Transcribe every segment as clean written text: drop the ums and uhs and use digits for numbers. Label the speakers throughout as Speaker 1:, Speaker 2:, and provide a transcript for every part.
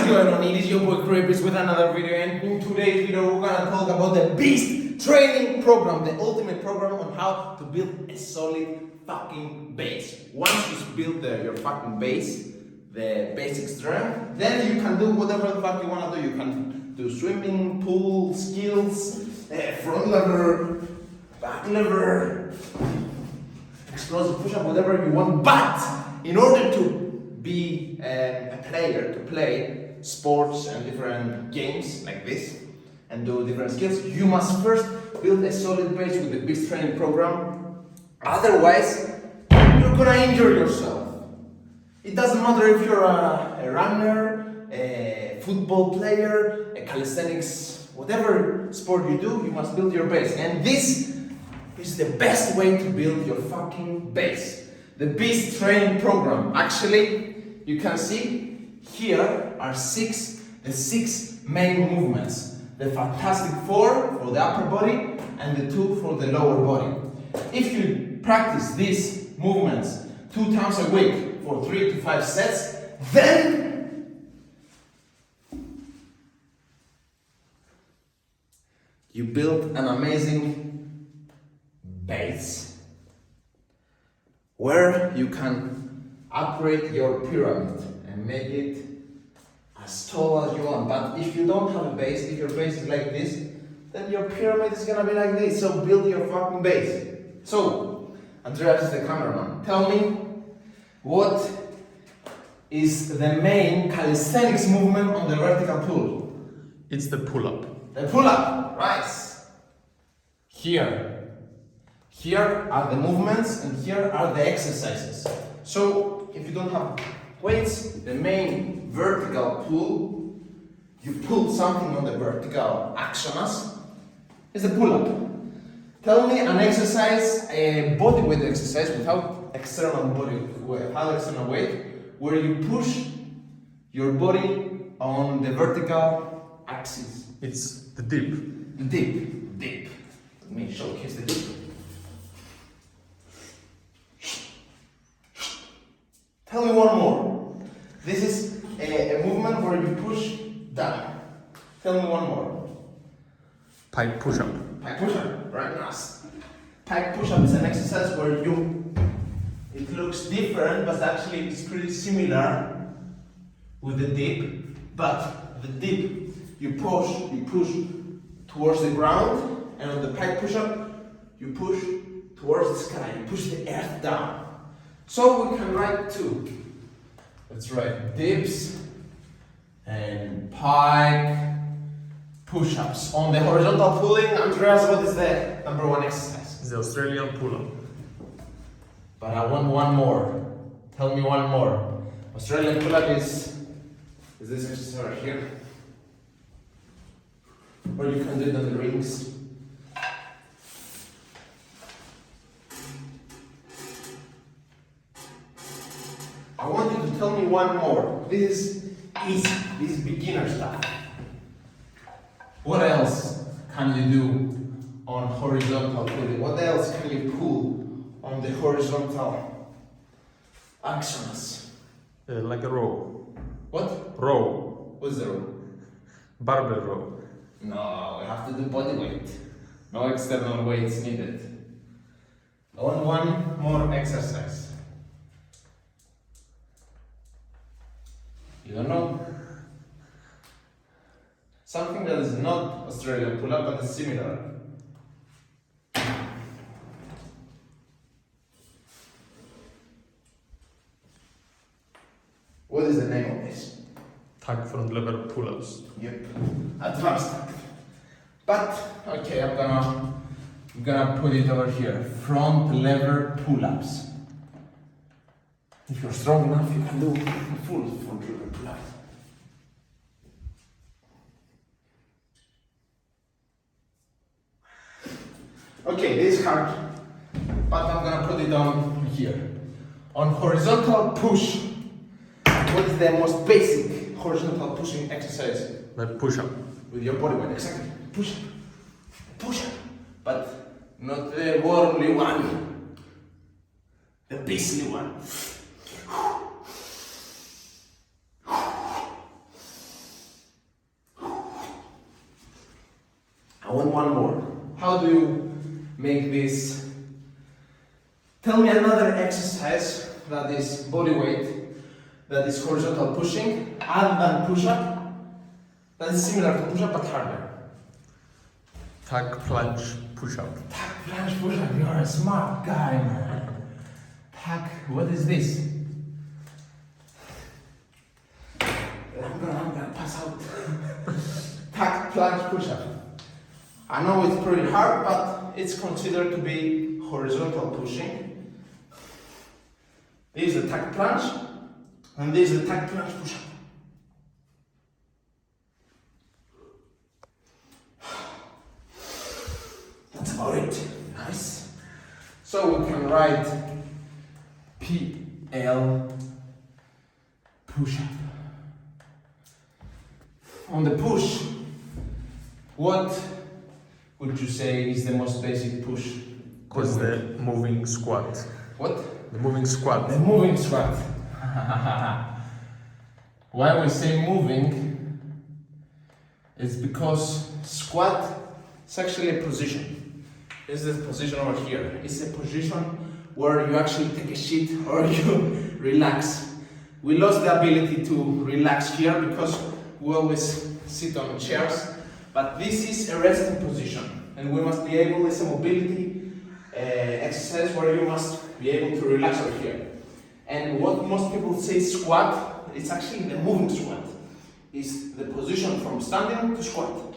Speaker 1: is going on? It is your boy Creepers with another video, and in today's video we're gonna talk about the Beast Training Program, the ultimate program on how to build a solid fucking base. Once you build your fucking base, the basic strength, then you can do whatever the fuck you wanna do. You can do swimming, pool, skills, front lever, back lever, explosive push-up, whatever you want. But in order to be a player, to play sports and different games like this and do different skills, you must first build a solid base with the Beast Training Program. Otherwise, you're gonna injure yourself. It doesn't matter if you're a runner, a football player, a calisthenics, whatever sport you do, you must build your base. And this is the best way to build your fucking base. The Beast Training Program. Actually, you can see here are the six main movements. The Fantastic Four for the upper body and the 2 for the lower body. If you practice these movements 2 times a week for 3 to 5 sets, then you build an amazing base where you can upgrade your pyramid and make it as tall as you want. But if you don't have a base, if your base is like this, then your pyramid is gonna be like this. So build your fucking base. So, Andreas is the cameraman. Tell me, what is the main calisthenics movement on the vertical pull?
Speaker 2: It's the pull-up.
Speaker 1: The pull-up, right. Here are the movements and here are the exercises. So, if you don't have weights, the main vertical pull, you pull something on the vertical axios, is the pull-up. Tell me an exercise, a body weight exercise without external body weight, without external weight, where you push your body on the vertical axis.
Speaker 2: It's the dip.
Speaker 1: The dip. Let me showcase the dip. Tell me one more. This is a movement where you push down. Tell me one more.
Speaker 2: Pike push-up.
Speaker 1: Pike push-up, right? Nice. Pike push-up is an exercise where it looks different, but actually it's pretty similar with the dip. But the dip, you push towards the ground, and on the pike push-up, you push towards the sky. You push the earth down. So we can write 2. Let's write dips and pike push-ups. On the horizontal pulling, Andreas, what is the number 1 exercise?
Speaker 2: It's the Australian pull-up.
Speaker 1: But I want one more. Tell me one more. Australian pull-up is this exercise right here. Or you can do it on the rings. I want you to tell me one more. This is easy. This is beginner stuff. What else can you do on horizontal pulling? What else can you pull on the horizontal axios?
Speaker 2: Like a row.
Speaker 1: What?
Speaker 2: Row.
Speaker 1: What's the row?
Speaker 2: Barbell row.
Speaker 1: No, we have to do body weight. No external weights needed. I want one more exercise. You don't know? Something that is not Australian pull-up but is similar. What is the name of this?
Speaker 2: Tag front lever pull-ups.
Speaker 1: Yep, advanced tag. But okay, I'm gonna put it over here. Front lever pull-ups. If you're strong enough, you can do a full front lever pull-up. Okay, this is hard, but I'm gonna put it on here. On horizontal push, what is the most basic horizontal pushing exercise?
Speaker 2: Like push-up.
Speaker 1: With your body weight, exactly. Push up. Push up. But not the worldly one. The beastly one. one more. How do you make this? Tell me another exercise that is body weight, that is horizontal pushing, other than push-up, that is similar to push-up but harder.
Speaker 2: Tag plunge push-up.
Speaker 1: Tag plunge push-up, you're a smart guy, man. Tag, what is this? I'm gonna pass out. Tag plunge push-up. I know it's pretty hard, but it's considered to be horizontal pushing. This is a tag plunge, and this is a tag plunge push-up. That's about it. Nice. So we can write PL push-up. On the push, what would you say is the most basic push?
Speaker 2: What's the moving squat?
Speaker 1: What?
Speaker 2: The moving squat.
Speaker 1: The moving squat. Why we say moving is because squat is actually a position. This is the position over here. It's a position where you actually take a shit or you relax. We lost the ability to relax here because we always sit on chairs, but this is a resting position and we must be able, it's a mobility exercise where you must be able to relax over here. And what most people say squat, it's actually the moving squat. It's the position from standing to squat.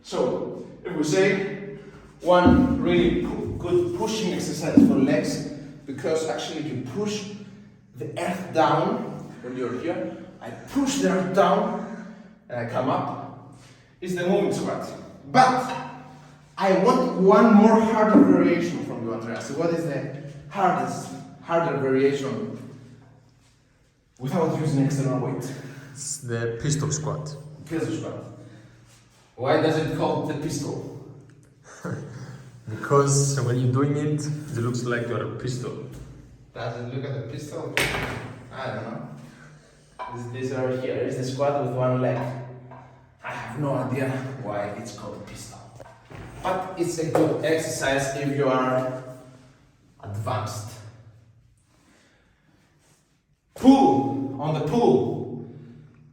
Speaker 1: So, if we say one really good pushing exercise for legs, because actually you push the earth down when you're here, I push the earth down and I come up, is the moving squat. But I want one more harder variation from you, Andreas. So what is the harder variation without using external weight?
Speaker 2: It's the pistol squat.
Speaker 1: Pistol squat. Why does it call the pistol?
Speaker 2: Because when you're doing it, it looks like you're a pistol.
Speaker 1: Does it look at the pistol? I don't know. This over here is the squat with one leg. I have no idea why it's called a pistol. But it's a good exercise if you are advanced. Pull, on the pull,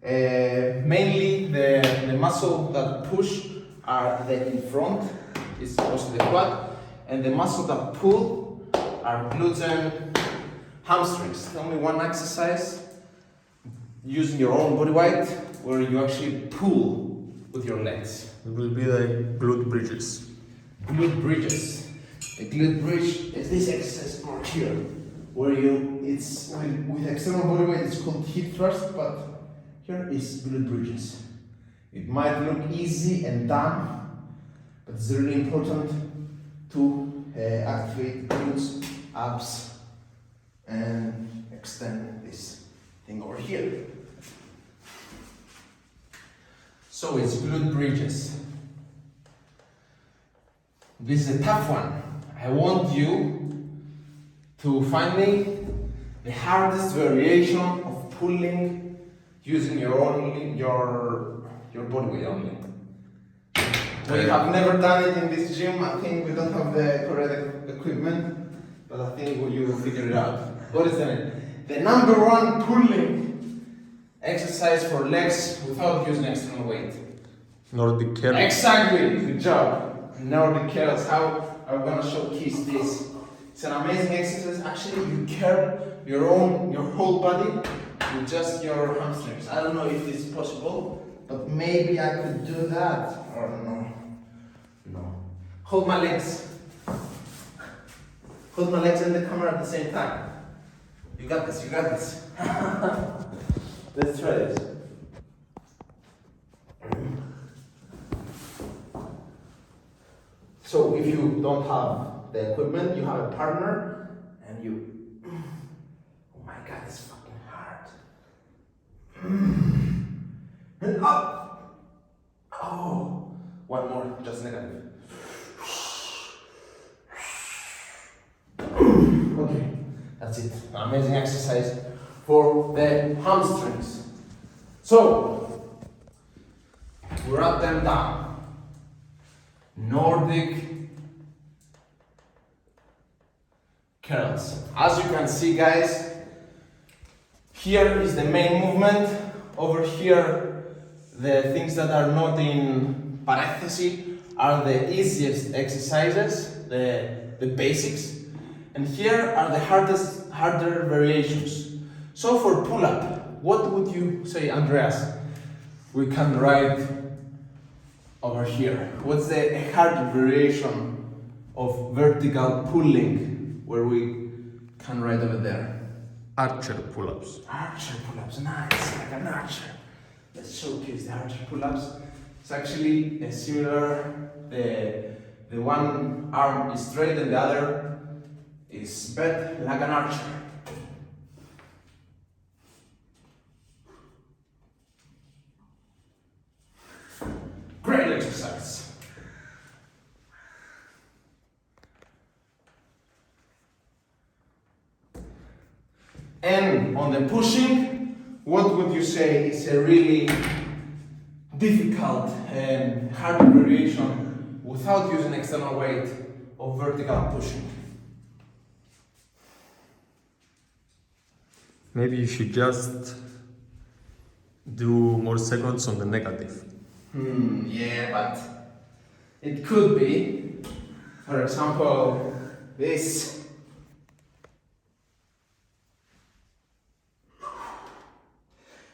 Speaker 1: mainly the muscle that push are the in front, is mostly the quad, and the muscle that pull are glutes and hamstrings. Tell me one exercise using your own body weight where you actually pull with your legs.
Speaker 2: It will be the glute bridges.
Speaker 1: Glute bridges. A glute bridge is this exercise over here, where it's with external body weight, it's called hip thrust, but here is glute bridges. It might look easy and done, but it's really important to activate glutes, abs, and extend this thing over here. So it's glute bridges. This is a tough one. I want you to find me the hardest variation of pulling using your body weight only. We have never done it in this gym. I think we don't have the correct equipment, but I think you will figure it out. What is the number one pulling exercise for legs without using external weight?
Speaker 2: Nordic curls.
Speaker 1: Exactly, good job. Nordic curls. How I'm gonna showcase this. It's an amazing exercise. Actually, you curl your whole body with just your hamstrings. I don't know if this is possible, but maybe I could do that. Or no. Hold my legs. Hold my legs and the camera at the same time. You got this. Let's try this. So if you don't have the equipment, you have a partner, and you. Oh my God, it's fucking hard. And up. Oh, one more, just negative. Okay, that's it. Amazing exercise for the hamstrings. So we wrap them down. Nordic curls. As you can see, guys, here is the main movement. Over here, the things that are not in parentheses are the easiest exercises, the basics. And here are the harder variations. So for pull-up, what would you say, Andreas? We can write over here. What's the hard variation of vertical pulling where we can write over there?
Speaker 2: Archer pull-ups.
Speaker 1: Archer pull-ups, nice, like an archer. Let's showcase the archer pull-ups. It's actually similar. The one arm is straight and the other is bent like an archer. Great exercise. And on the pushing, what would you say is a really difficult and hard variation without using external weight of vertical pushing?
Speaker 2: Maybe you should just do more seconds on the negative.
Speaker 1: Yeah, but it could be, for example, this.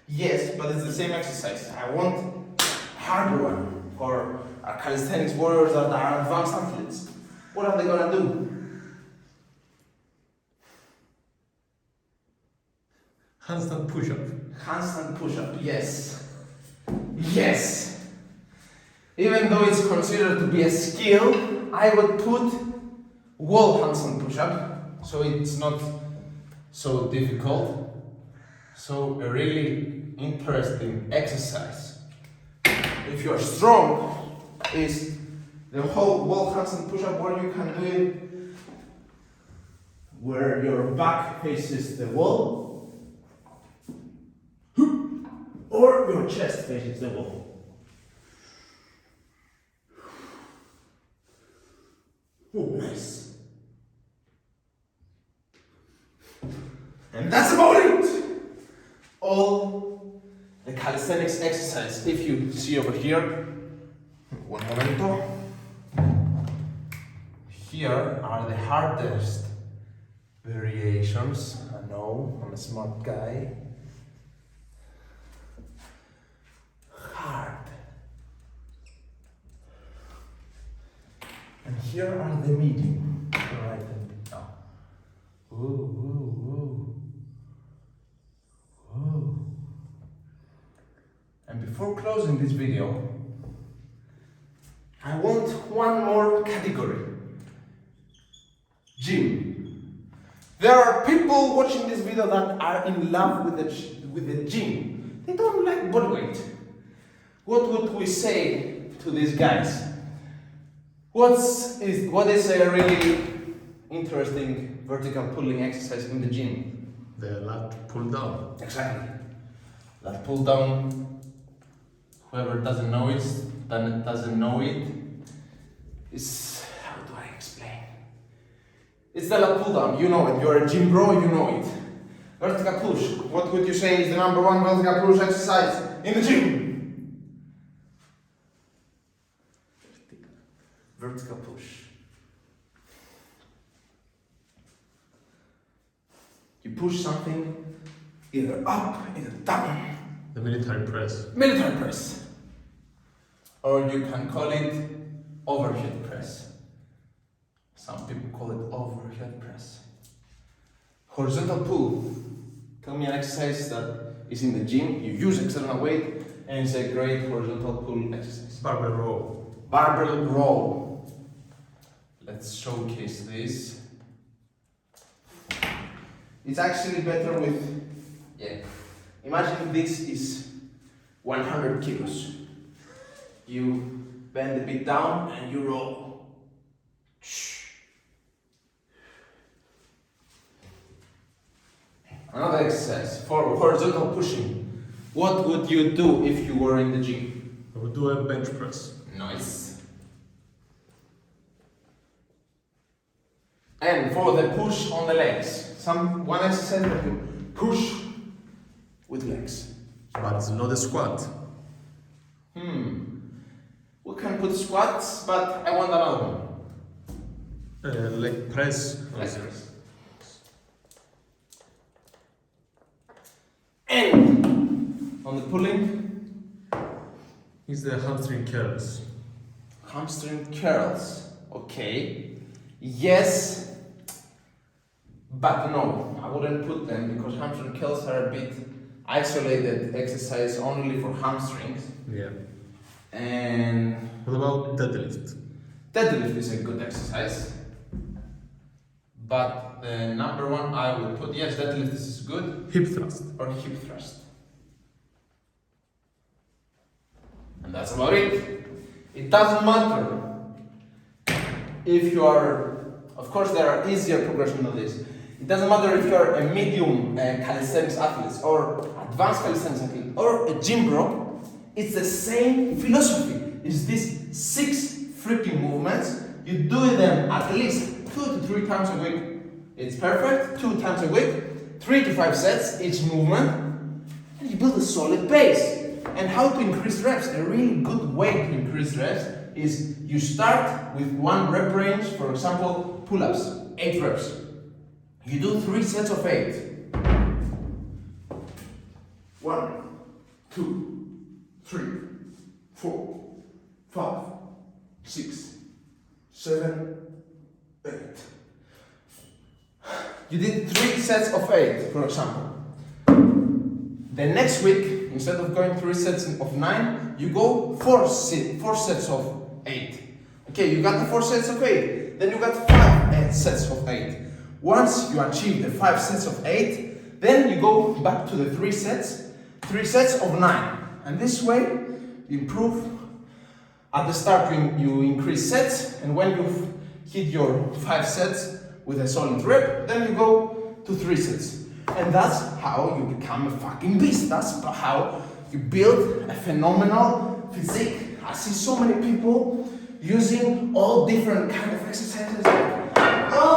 Speaker 1: Yes, but it's the same exercise. I want a harder one for our calisthenics warriors that are advanced athletes. What are they gonna do?
Speaker 2: Handstand push-up.
Speaker 1: Handstand push-up, yes. Yes! Even though it's considered to be a skill, I would put wall handstand push-up, so it's not so difficult. So a really interesting exercise, if you're strong, is the whole wall handstand push-up where you can do it where your back faces the wall or your chest faces the wall. Oh, nice. And that's about it. All the calisthenics exercise. If you see over here, one momento. Here are the hardest variations. I know, I'm a smart guy. Hard. And here are the medium. I'll write them down. Ooh, ooh, ooh. Ooh. And before closing this video, I want one more category. Gym. There are people watching this video that are in love with the gym. They don't like body weight. What would we say to these guys? What is a really interesting vertical pulling exercise in the gym?
Speaker 2: The lat pull down.
Speaker 1: Exactly. Lat pull down. Whoever doesn't know it, is, how do I explain? It's the lat pull down. You know it. You're a gym bro. You know it. Vertical push. What would you say is the number one vertical push exercise in the gym? Vertical push. You push something either up, either down.
Speaker 2: The military press.
Speaker 1: Military press. Or you can call it overhead press. Some people call it overhead press. Horizontal pull. Tell me an exercise that is in the gym, you use external weight, and it's a great horizontal pull exercise.
Speaker 2: Barbell row.
Speaker 1: Barbell row. Let's showcase this. It's actually better with, imagine this is 100 kilos. You bend a bit down and you roll. Another exercise for horizontal pushing. What would you do if you were in the gym?
Speaker 2: I would do a bench press.
Speaker 1: Nice. And for the push on the legs. One exercise that you push with legs.
Speaker 2: But it's not a squat.
Speaker 1: We can put squats, but I want another one.
Speaker 2: Leg press.
Speaker 1: Leg press. And on the pulling
Speaker 2: is the hamstring curls.
Speaker 1: Hamstring curls. Okay. Yes, but no, I wouldn't put them because hamstring curls are a bit isolated exercise only for hamstrings.
Speaker 2: Yeah.
Speaker 1: And
Speaker 2: What about deadlift?
Speaker 1: deadlift is a good exercise. But the number one I would put, yes, deadlift is good.
Speaker 2: Hip thrust.
Speaker 1: Or hip thrust. And that's about it. It doesn't matter if you are, of course there are easier progressions than this. It doesn't matter if you are a medium calisthenics athlete or advanced calisthenics athlete or a gym bro, it's the same philosophy. It's these 6 freaking movements. You do them at least 2 to 3 times a week. It's perfect. 2 times a week, 3 to 5 sets each movement, and you build a solid base. And how to increase reps? A really good way to increase reps is you start with 1 rep range, for example, pull-ups, 8 reps. You do 3 sets of 8. 1, 2, 3, 4, 5, 6, 7, 8. You did 3 sets of 8, for example. The next week, instead of going 3 sets of 9, you go 4 sets of 8. Okay, you got the 4 sets of 8. Then you got 5 sets of 8. Once you achieve the 5 sets of 8, then you go back to the 3 sets of 9. And this way, you improve. At the start, you increase sets, and when you hit your 5 sets with a solid rep, then you go to 3 sets. And that's how you become a fucking beast. That's how you build a phenomenal physique. I see so many people using all different kind of exercises. Oh,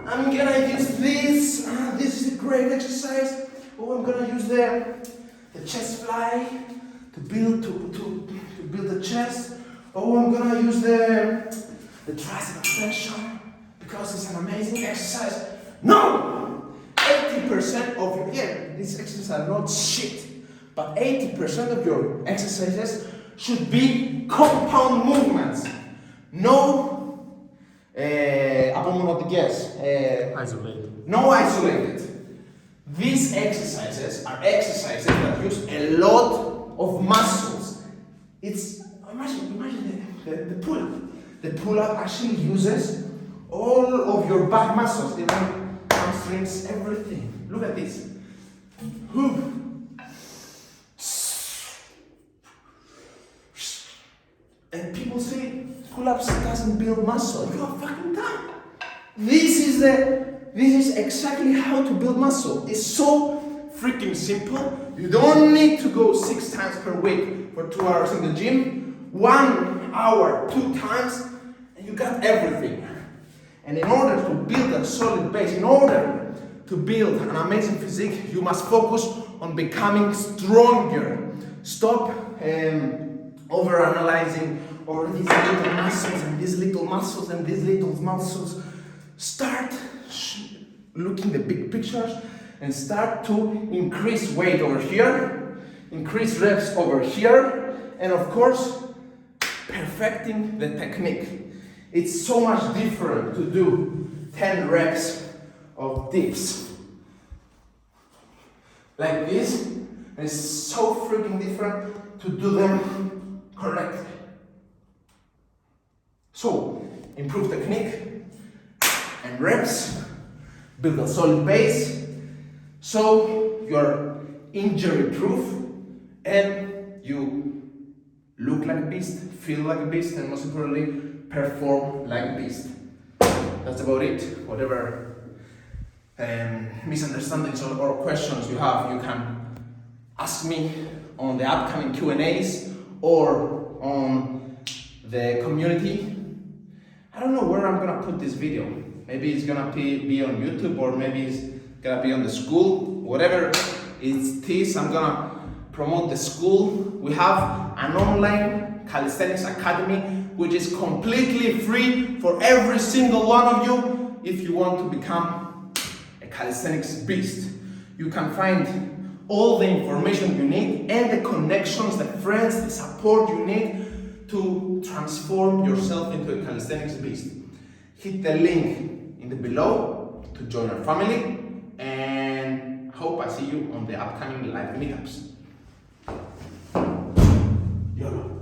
Speaker 1: I'm gonna use this. This is a great exercise. Oh, I'm gonna use the chest fly to build the chest. Oh, I'm gonna use the tricep extension because it's an amazing exercise. No! 80% of your, these exercises are not shit, but 80% of your exercises should be compound movements. No,
Speaker 2: Isolated.
Speaker 1: No isolated. These exercises are exercises that use a lot of muscles. It's, imagine the pull-up. The pull-up actually uses all of your back muscles, even hamstrings, everything. Look at this. And people say pull-ups doesn't build muscle. You are fucking dumb. This is exactly how to build muscle. It's so freaking simple. You don't need to go 6 times per week for 2 hours in the gym. 1 hour, 2 times, and you got everything. And in order to build a solid base, in order to build an amazing physique, you must focus on becoming stronger. Stop over-analyzing over these little muscles and these little muscles and these little muscles. Start looking the big pictures and start to increase weight over here, increase reps over here, and of course, perfecting the technique. It's so much different to do 10 reps of dips like this. It's so freaking different to do them correctly. So, improve technique and reps, build a solid base, so you're injury proof and you look like a beast, feel like a beast, and most importantly, perform like a beast. That's about it. Whatever misunderstandings or questions you have, you can ask me on the upcoming Q&As or on the community. I don't know where I'm gonna put this video. Maybe it's gonna be on YouTube, or maybe it's gonna be on the school. Whatever it is, I'm gonna promote the school. We have an online calisthenics academy, which is completely free for every single one of you if you want to become a calisthenics beast. You can find all the information you need and the connections, the friends, the support you need to transform yourself into a calisthenics beast. Hit the link in the below to join our family, and hope I see you on the upcoming live meetups. YOLO.